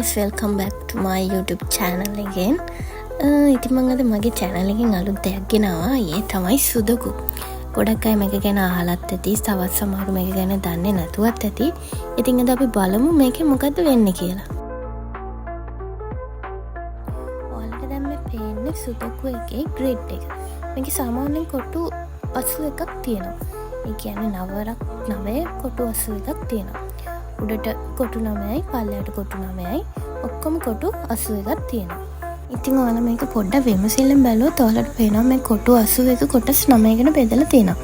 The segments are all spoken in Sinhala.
guys, welcome back to my YouTube channel again. ඉතින් මම අද මගේ channel එකෙන් අලුත් දෙයක් ගෙනාවා. ඒ තමයි සුදොකු. ගොඩක් අය මේක ගැන අහලත් ඇති, තවත් සමහරු මේක ගැන දන්නේ නැතුවත් ඇති. ඉතින් අද අපි බලමු මේකේ මොකද්ද වෙන්නේ කියලා. ඔයාලට දැන් මේ පේන්නේ සුදොකු එකේ grid එක. මේකේ සාමාන්‍යයෙන් කොටු 81ක් තියෙනවා. ඒ කියන්නේ 9 කොටු 81ක් තියෙනවා. උඩට කොටු 9යි පල්ලයට කොටු 9යි ඔක්කොම කොටු 81ක් තියෙනවා. ඉතින් ඔයාලා මේක පොඩ්ඩක් විමසිල්ලෙන් බැලුවොත් ඔයාලට පේනවා මේ කොටු 81 කොටස් 9කට බෙදලා තියෙනවා.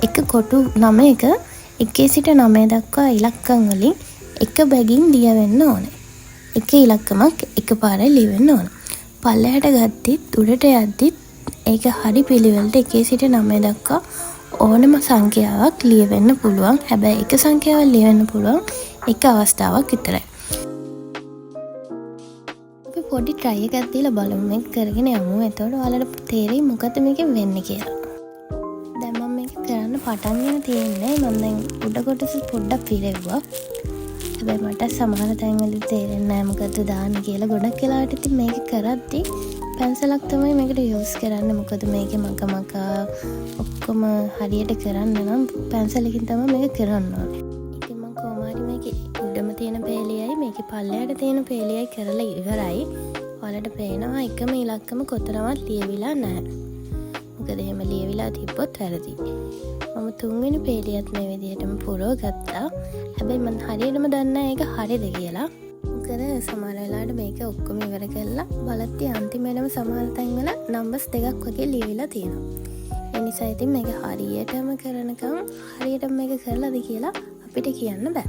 එක කොටු 9ක 1 සිට 9 දක්වා ඉලක්කම් වලින් එක බැගින් ලියවෙන්න ඕනේ. එක ඉලක්කමක් එකපාරේ ලියවෙන්න ඕන. පල්ලයට ගත්තත් උඩට යද්දිත් ඒක හරි පිළිවෙලට 1 සිට 9 දක්වා ඕනම සංඛ්‍යාවක් ලියවෙන්න පුළුවන්. හැබැයි එක සංඛ්‍යාවක් ලියවෙන්න පුළුවන් එක අවස්ථාවක් විතරයි. අපි පොඩි try එකක් දීලා බලමු මේක කරගෙන යමු. එතකොට ඔයාලට තේරෙයි මොකද මේකෙන් වෙන්නේ කියලා. දැන් මම මේක කරන්න පටන් ගෙන තියෙන්නේ. මම දැන් උඩ කොටස පොඩ්ඩක් පිරෙව්වා. හැබැයි මට සමහර තැන්වල තේරෙන්නේ නැහැ මොකද දාන්න කියලා. ගොඩක් වෙලාවට ඉතින් මේක කරද්දි පැන්සලක් තමයි මේකට යූස් කරන්න. මොකද මේකේ මක ඔක්කොම හරියට කරන්න නම් පැන්සලකින් තමයි මේක කරන්න ඕනේ. ඉතින් මම කොහොම හරි මේකේ උඩම තියෙන පේලියයි මේකේ පල්ලයට තියෙන පේලියයි කරලා ඉවරයි. ඔයාලට පේනවා එකම ඉලක්කම කොතරම්වත් ලියවිලා නැහැ. මොකද එහෙම ලියවිලා තිබ්බොත් වැරදි. මම තුන්වෙනි පේලියත් මේ විදිහටම පුරව ගත්තා. හැබැයි මම හරියටම දන්නේ නැහැ ඒක හරියද කියලා. මොකද සමහර වෙලාවට මේක ඔක්කොම ඉවර කරලා බලද්දී අන්තිමේටම සමහර තැන්වල නම්බර්ස් දෙකක් වගේ ලියවිලා තියෙනවා. ඒ නිසා ඉතින් මේක හරියටම කරනකම් හරියටම මේක කරලාද කියලා අපිට කියන්න බෑ.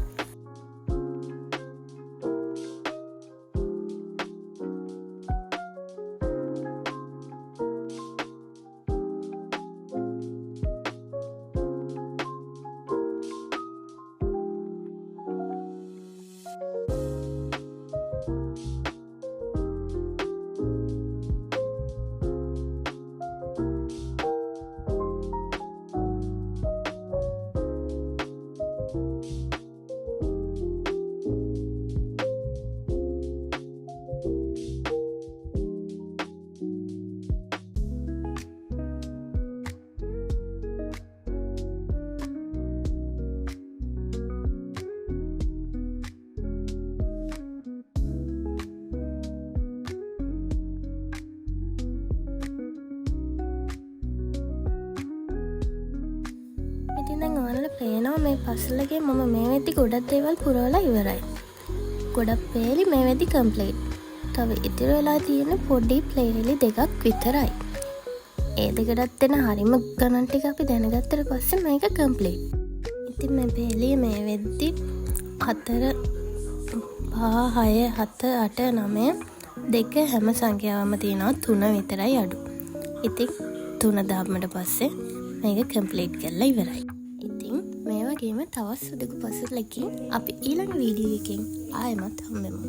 ඉතින් දැන් ඔයාලට පේනවා මේ පස්ල් එකේ මම මේ වෙද්දි ගොඩක් දේවල් පුරවලා ඉවරයි. ගොඩක් පේලි මේ වෙද්දි කම්ප්ලීට්. තව ඉතිරි වෙලා තියෙන පොඩි ප්ලේලි දෙකක් විතරයි. ඒ දෙකටත් දෙන හරිම ගණන් ටික අපි දැනගත්තට පස්සේ මේක කම්ප්ලීට්. ඉතින් මේ පේලිය මේ වෙද්දි 4 5 6 7 8 9 දෙක හැම සංඛ්‍යාවම තියෙනවා 3 විතරයි අඩු. ඉතින් 3 දාපුවට පස්සේ මේක කම්ප්ලීට් කරලා ඉවරයි. ඉතින් මේ වගේම තවත් සුදුකු පසුලකින් අපි ඊළඟ වීඩියෝ එකකින් ආයෙමත් හම්බෙමු.